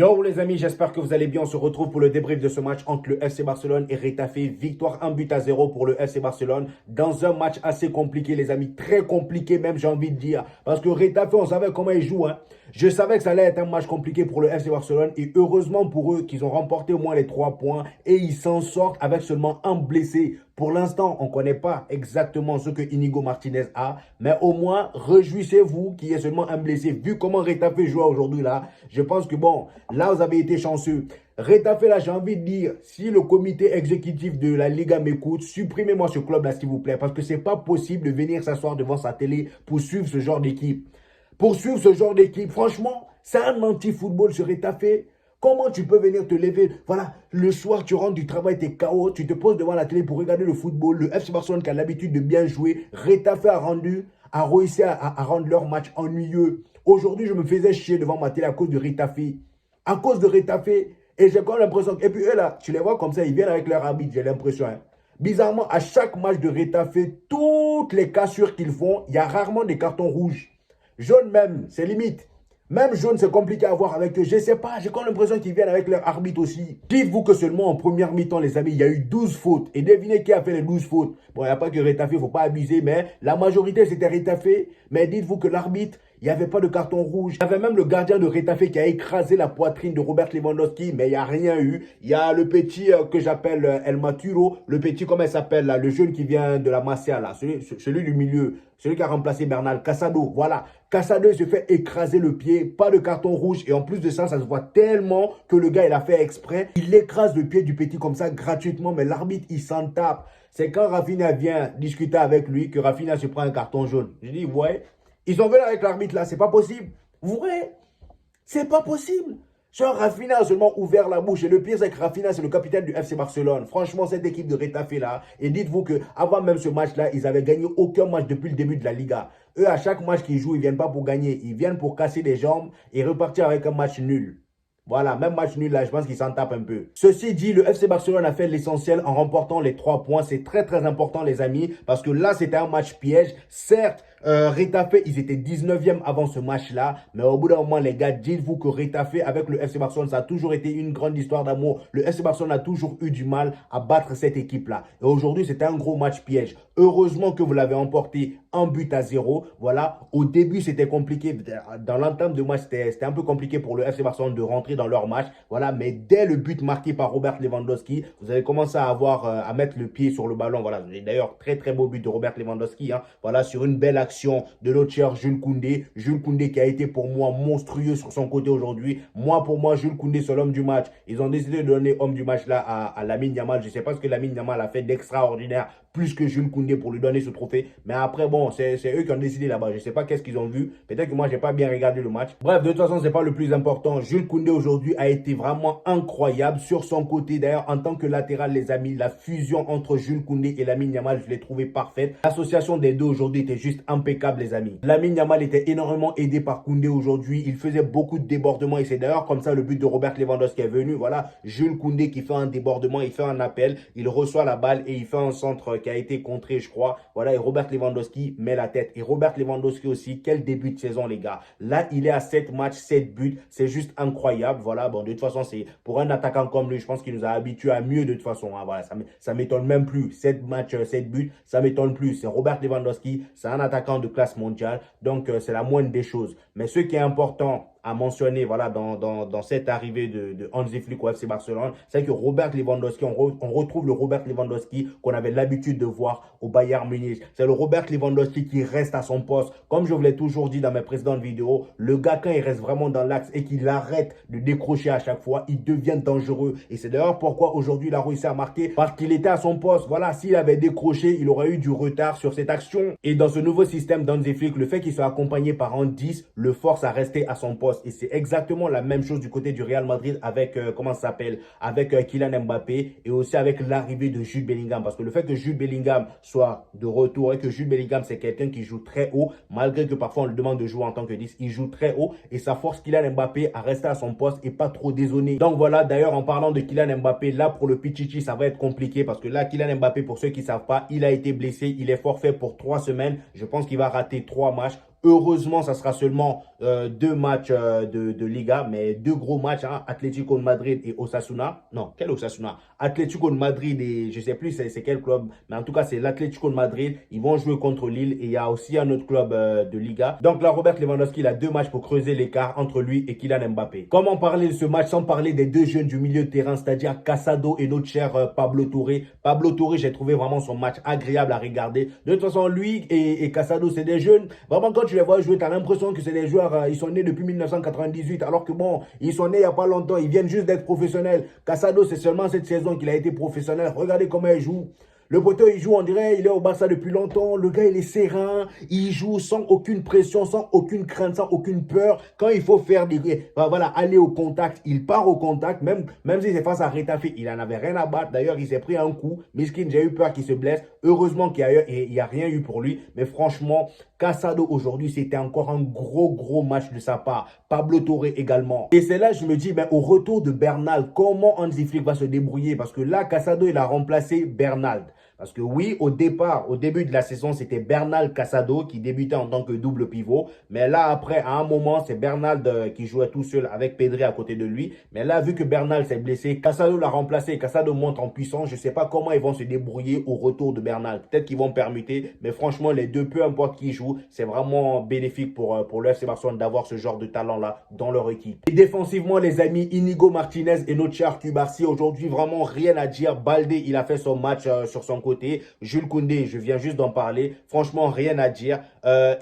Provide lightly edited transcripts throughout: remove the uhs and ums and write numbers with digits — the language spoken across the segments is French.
Yo les amis, j'espère que vous allez bien. On se retrouve pour le débrief de ce match entre le FC Barcelone et Retafe. Victoire 1-0 pour le FC Barcelone dans un match assez compliqué les amis. Très compliqué même j'ai envie de dire. Parce que Retafe, on savait comment ils jouent. Je savais que ça allait être un match compliqué pour le FC Barcelone. Et heureusement pour eux qu'ils ont remporté au moins les 3 points. Et ils s'en sortent avec seulement un blessé. Pour l'instant, on ne connaît pas exactement ce que Inigo Martinez a. Mais au moins, réjouissez-vous qu'il y ait seulement un blessé. Vu comment Retafe joue aujourd'hui là, je pense que bon, là vous avez été chanceux. Retafe là, j'ai envie de dire, si le comité exécutif de la Liga m'écoute, supprimez-moi ce club là s'il vous plaît. Parce que c'est pas possible de venir s'asseoir devant sa télé pour suivre ce genre d'équipe. Pour suivre ce genre d'équipe, franchement, c'est un anti-football ce Retafe. Comment tu peux venir te lever? Voilà, le soir, tu rentres du travail, tu es KO, tu te poses devant la télé pour regarder le football. Le FC Barcelone qui a l'habitude de bien jouer. Retafe a réussi à rendre leur match ennuyeux. Aujourd'hui, je me faisais chier devant ma télé à cause de Retafe. À cause de Retafe. Et j'ai quand même l'impression. Et puis eux là, tu les vois comme ça, ils viennent avec leur arbitre, j'ai l'impression. Bizarrement, à chaque match de Retafe, toutes les cassures qu'ils font, il y a rarement des cartons rouges. Jaune même, c'est limite. Même jaune, c'est compliqué à voir avec eux. Je ne sais pas, j'ai quand même l'impression qu'ils viennent avec leur arbitre aussi. Dites-vous que seulement en première mi-temps, les amis, il y a eu 12 fautes. Et devinez qui a fait les 12 fautes. Bon, il n'y a pas que Retafe, il ne faut pas abuser, mais la majorité, c'était Retafe. Mais dites-vous que l'arbitre, il n'y avait pas de carton rouge. Il y avait même le gardien de Retafe qui a écrasé la poitrine de Robert Lewandowski, mais il n'y a rien eu. Il y a le petit que j'appelle El Maturo, le petit, comment il s'appelle là, le jeune qui vient de la Masia là, celui du milieu, celui qui a remplacé Bernal, Casado, voilà. Casado, il se fait écraser le pied, pas de carton rouge. Et en plus de ça, ça se voit tellement que le gars, il a fait exprès. Il écrase le pied du petit comme ça gratuitement, mais l'arbitre, il s'en tape. C'est quand Rafinha vient discuter avec lui que Rafinha se prend un carton jaune. Je dis, ouais, ils ont venu avec l'arbitre là, c'est pas possible. Vous voyez, c'est pas possible. Genre, Rafinha a seulement ouvert la bouche. Et le pire, c'est que Rafinha, c'est le capitaine du FC Barcelone. Franchement, cette équipe de Retafe là. Et dites-vous qu'avant même ce match-là, ils avaient gagné aucun match depuis le début de la Liga. Eux, à chaque match qu'ils jouent, ils ne viennent pas pour gagner. Ils viennent pour casser des jambes et repartir avec un match nul. Voilà, même match nul là, je pense qu'ils s'en tapent un peu. Ceci dit, le FC Barcelone a fait l'essentiel en remportant les 3 points. C'est très très important les amis, parce que là c'était un match piège. Certes, Retafe, ils étaient 19e avant ce match-là. Mais au bout d'un moment, les gars, dites-vous que Retafe, avec le FC Barcelone, ça a toujours été une grande histoire d'amour. Le FC Barcelone a toujours eu du mal à battre cette équipe-là. Et aujourd'hui, c'était un gros match piège. Heureusement que vous l'avez emporté 1-0. Voilà, au début, c'était compliqué. Dans l'entame de match, c'était un peu compliqué pour le FC Barcelone de rentrer dans leur match. Voilà, mais dès le but marqué par Robert Lewandowski, vous avez commencé à avoir à mettre le pied sur le ballon. Voilà, d'ailleurs, très très beau but de Robert Lewandowski. Voilà, sur une belle action de notre cher Jules Koundé. Jules Koundé qui a été pour moi monstrueux sur son côté aujourd'hui. Pour moi, Jules Koundé, c'est l'homme du match. Ils ont décidé de donner homme du match là à Lamine Yamal. Je ne sais pas ce que Lamine Yamal a fait d'extraordinaire, plus que Jules Koundé pour lui donner ce trophée. Mais après, bon, c'est eux qui ont décidé là-bas. Je ne sais pas qu'est-ce qu'ils ont vu. Peut-être que moi, je n'ai pas bien regardé le match. Bref, de toute façon, ce n'est pas le plus important. Jules Koundé aujourd'hui a été vraiment incroyable sur son côté. D'ailleurs, en tant que latéral, les amis, la fusion entre Jules Koundé et Lamine Yamal, je l'ai trouvé parfaite. L'association des deux aujourd'hui était juste impeccable, les amis. Lamine Yamal était énormément aidé par Koundé aujourd'hui. Il faisait beaucoup de débordements et c'est d'ailleurs comme ça le but de Robert Lewandowski est venu. Voilà, Jules Koundé qui fait un débordement, il fait un appel, il reçoit la balle et il fait un centre qui a été contré, je crois. Voilà, et Robert Lewandowski met la tête. Et Robert Lewandowski aussi, quel début de saison, les gars. Là, il est à 7 matchs, 7 buts. C'est juste incroyable. Voilà, bon, de toute façon, c'est pour un attaquant comme lui, je pense qu'il nous a habitués à mieux de toute façon. Voilà, ça m'étonne même plus. 7 matchs, 7 buts, ça m'étonne plus. C'est Robert Lewandowski, c'est un attaquant de classe mondiale. Donc, c'est la moindre des choses. Mais ce qui est important à mentionner voilà, dans cette arrivée de Hansi Flick au FC Barcelone, c'est que Robert Lewandowski, on retrouve le Robert Lewandowski qu'on avait l'habitude de voir au Bayern Munich. C'est le Robert Lewandowski qui reste à son poste. Comme je vous l'ai toujours dit dans mes précédentes vidéos, le gars, quand il reste vraiment dans l'axe et qu'il arrête de décrocher à chaque fois, il devient dangereux. Et c'est d'ailleurs pourquoi aujourd'hui il a réussi à marquer, parce qu'il était à son poste. Voilà, s'il avait décroché, il aurait eu du retard sur cette action. Et dans ce nouveau système d'Hansi Flick, le fait qu'il soit accompagné par un 10 le force à rester à son poste. Et c'est exactement la même chose du côté du Real Madrid avec, comment ça s'appelle, avec Kylian Mbappé et aussi avec l'arrivée de Jude Bellingham. Parce que le fait que Jude Bellingham soit de retour et que Jude Bellingham, c'est quelqu'un qui joue très haut, malgré que parfois on lui demande de jouer en tant que 10, il joue très haut et ça force Kylian Mbappé à rester à son poste et pas trop dézonner. Donc voilà, d'ailleurs, en parlant de Kylian Mbappé, là pour le Pichichi, ça va être compliqué parce que là, Kylian Mbappé, pour ceux qui ne savent pas, il a été blessé, il est forfait pour 3 semaines. Je pense qu'il va rater 3 matchs. Heureusement, ça sera seulement 2 matchs de Liga, mais 2 gros matchs, hein, Atlético de Madrid et Osasuna. Non, quel Osasuna? Atlético de Madrid et je sais plus c'est quel club, mais en tout cas, c'est l'Atlético de Madrid. Ils vont jouer contre Lille et il y a aussi un autre club de Liga. Donc là, Robert Lewandowski, il a 2 matchs pour creuser l'écart entre lui et Kylian Mbappé. Comment parler de ce match sans parler des 2 jeunes du milieu de terrain, c'est-à-dire Casado et notre cher Pablo Touré. Pablo Touré, j'ai trouvé vraiment son match agréable à regarder. De toute façon, lui et Casado, c'est des jeunes. Vraiment, quand tu les vois jouer, tu as l'impression que c'est des joueurs, ils sont nés depuis 1998, alors que bon, ils sont nés il n'y a pas longtemps, ils viennent juste d'être professionnels. Casado, c'est seulement cette saison qu'il a été professionnel. Regardez comment il joue. Le poteau, il joue, on dirait, il est au Barça depuis longtemps. Le gars, il est serein. Il joue sans aucune pression, sans aucune crainte, sans aucune peur. Quand il faut faire voilà, aller au contact, il part au contact. Même si c'est face à Retafe, il n'en avait rien à battre. D'ailleurs, il s'est pris un coup. Miskin, j'ai eu peur qu'il se blesse. Heureusement qu'il n'y a rien eu pour lui. Mais franchement, Casado aujourd'hui, c'était encore un gros match de sa part. Pablo Touré également. Et c'est là, je me dis, ben, au retour de Bernal, comment Hansi Flick va se débrouiller? Parce que là, Casado, il a remplacé Bernal. Parce que oui, au début de la saison, c'était Bernal Casado qui débutait en tant que double pivot. Mais là, après, à un moment, c'est Bernal qui jouait tout seul avec Pedri à côté de lui. Mais là, vu que Bernal s'est blessé, Casado l'a remplacé. Casado monte en puissance. Je ne sais pas comment ils vont se débrouiller au retour de Bernal. Peut-être qu'ils vont permuter. Mais franchement, les deux, peu importe qui joue, c'est vraiment bénéfique pour le FC Barcelone d'avoir ce genre de talent-là dans leur équipe. Et défensivement, les amis, Inigo Martinez et notre cher Cubarsí, aujourd'hui, vraiment rien à dire. Baldé, il a fait son match sur son côté. Jules Koundé, je viens juste d'en parler. Franchement, rien à dire.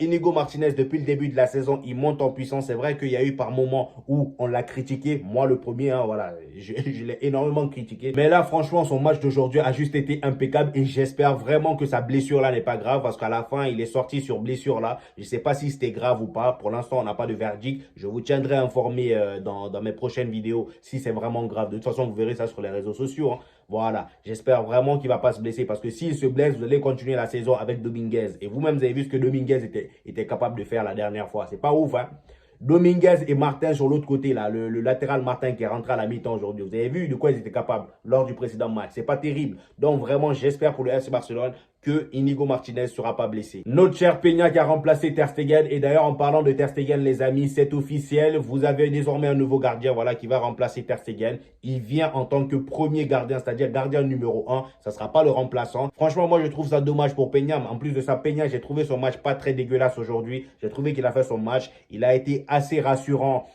Inigo Martinez, depuis le début de la saison, il monte en puissance. C'est vrai qu'il y a eu par moments où on l'a critiqué. Moi, le premier, hein, voilà, je l'ai énormément critiqué. Mais là, franchement, son match d'aujourd'hui a juste été impeccable. Et j'espère vraiment que sa blessure-là n'est pas grave. Parce qu'à la fin, il est sorti sur blessure-là. Je ne sais pas si c'était grave ou pas. Pour l'instant, on n'a pas de verdict. Je vous tiendrai informé dans mes prochaines vidéos si c'est vraiment grave. De toute façon, vous verrez ça sur les réseaux sociaux, hein. Voilà, j'espère vraiment qu'il ne va pas se blesser parce que s'il se blesse, vous allez continuer la saison avec Dominguez. Et vous-même, vous avez vu ce que Dominguez était capable de faire la dernière fois. C'est pas ouf, hein? Dominguez et Martin sur l'autre côté, là, le latéral Martin qui est rentré à la mi-temps aujourd'hui. Vous avez vu de quoi ils étaient capables lors du précédent match. C'est pas terrible. Donc vraiment, j'espère pour le FC Barcelone que Inigo Martinez ne sera pas blessé. Notre cher Peña qui a remplacé Ter Stegen. Et d'ailleurs, en parlant de Ter Stegen, les amis, c'est officiel. Vous avez désormais un nouveau gardien, voilà, qui va remplacer Ter Stegen. Il vient en tant que premier gardien, c'est-à-dire gardien numéro 1. Ça ne sera pas le remplaçant. Franchement, moi, je trouve ça dommage pour Peña. En plus de ça, Peña, j'ai trouvé son match pas très dégueulasse aujourd'hui. J'ai trouvé qu'il a fait son match. Il a été assez rassurant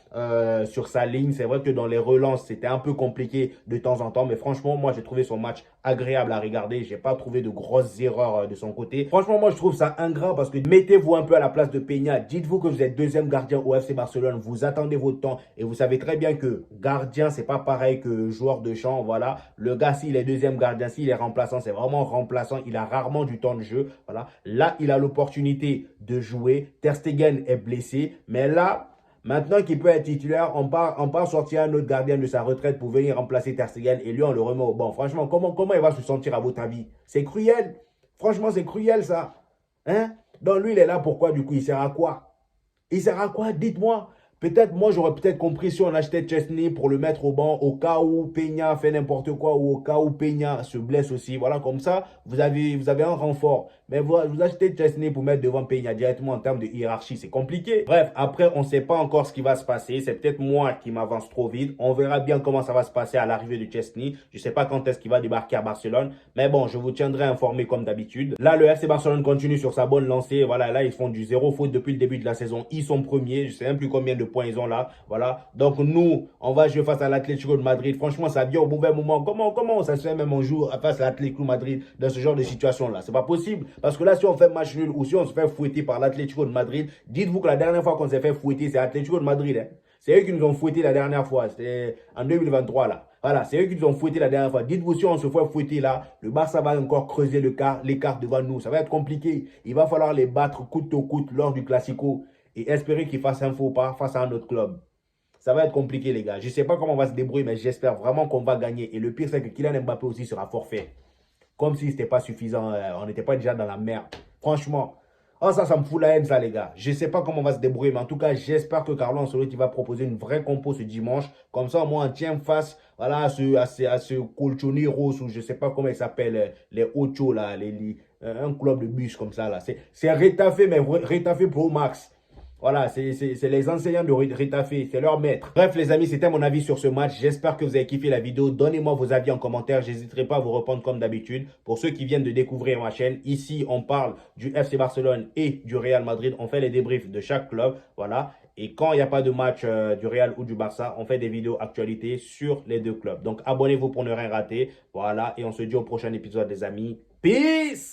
sur sa ligne. C'est vrai que dans les relances, c'était un peu compliqué de temps en temps. Mais franchement, moi, j'ai trouvé son match agréable à regarder. J'ai pas trouvé de grosses erreurs de son côté. Franchement, moi, je trouve ça ingrat parce que mettez-vous un peu à la place de Peña. Dites-vous que vous êtes deuxième gardien au FC Barcelone. Vous attendez votre temps et vous savez très bien que gardien, c'est pas pareil que joueur de champ. Voilà. Le gars, s'il est deuxième gardien, s'il est remplaçant, c'est vraiment remplaçant. Il a rarement du temps de jeu. Voilà. Là, il a l'opportunité de jouer. Ter Stegen est blessé. Mais là, maintenant qu'il peut être titulaire, on part sortir un autre gardien de sa retraite pour venir remplacer Ter Stegen et lui, on le remet au banc. Franchement, comment il va se sentir à votre avis? C'est cruel. Franchement, c'est cruel ça. Hein? Donc lui, il est là pourquoi du coup? Il sert à quoi? Il sert à quoi? Dites-moi. Peut-être, moi, j'aurais peut-être compris si on achetait Chesney pour le mettre au banc au cas où Peña fait n'importe quoi ou au cas où Peña se blesse aussi. Voilà, comme ça, vous avez un renfort. Mais vous achetez Chesney pour mettre devant Peña directement en termes de hiérarchie. C'est compliqué. Bref, après, on ne sait pas encore ce qui va se passer. C'est peut-être moi qui m'avance trop vite. On verra bien comment ça va se passer à l'arrivée de Chesney. Je ne sais pas quand est-ce qu'il va débarquer à Barcelone. Mais bon, je vous tiendrai informé comme d'habitude. Là, le FC Barcelone continue sur sa bonne lancée. Voilà, là, ils font du zéro faute depuis le début de la saison. Ils sont premiers. Je ne sais même plus combien de points ils ont là. Voilà. Donc, nous, on va jouer face à l'Atlético de Madrid. Franchement, ça vient au mauvais moment. Comment ça se fait même un jour face à l'Atlético de Madrid dans ce genre de situation-là? C'est pas possible. Parce que là, si on fait match nul ou si on se fait fouetter par l'Atlético de Madrid, dites-vous que la dernière fois qu'on s'est fait fouetter, c'est l'Atlético de Madrid. Hein. C'est eux qui nous ont fouetté la dernière fois. C'était en 2023 là. Voilà, c'est eux qui nous ont fouetté la dernière fois. Dites-vous, si on se fait fouetter là, le Barça va encore creuser l'écart devant nous. Ça va être compliqué. Il va falloir les battre coûte que coûte lors du Classico et espérer qu'ils fassent un faux pas face à un autre club. Ça va être compliqué, les gars. Je ne sais pas comment on va se débrouiller, mais j'espère vraiment qu'on va gagner. Et le pire, c'est que Kylian Mbappé aussi sera forfait. Comme si ce n'était pas suffisant. On n'était pas déjà dans la merde. Franchement. Oh, ça me fout la haine, ça, les gars. Je ne sais pas comment on va se débrouiller, mais en tout cas, j'espère que Carlo Ancelotti va proposer une vraie compo ce dimanche. Comme ça, moi, on tient face voilà, à ce Colchoneros, ou je ne sais pas comment il s'appelle, les Ocho, là, un club de bus comme ça, là. C'est Retafe, mais Retafe Pro Max. Voilà, c'est les enseignants de Retafe, c'est leur maître. Bref, les amis, c'était mon avis sur ce match. J'espère que vous avez kiffé la vidéo. Donnez-moi vos avis en commentaire. J'hésiterai pas à vous répondre comme d'habitude. Pour ceux qui viennent de découvrir ma chaîne, ici, on parle du FC Barcelone et du Real Madrid. On fait les débriefs de chaque club. Voilà. Et quand il n'y a pas de match du Real ou du Barça, on fait des vidéos actualités sur les deux clubs. Donc, abonnez-vous pour ne rien rater. Voilà. Et on se dit au prochain épisode, les amis. Peace!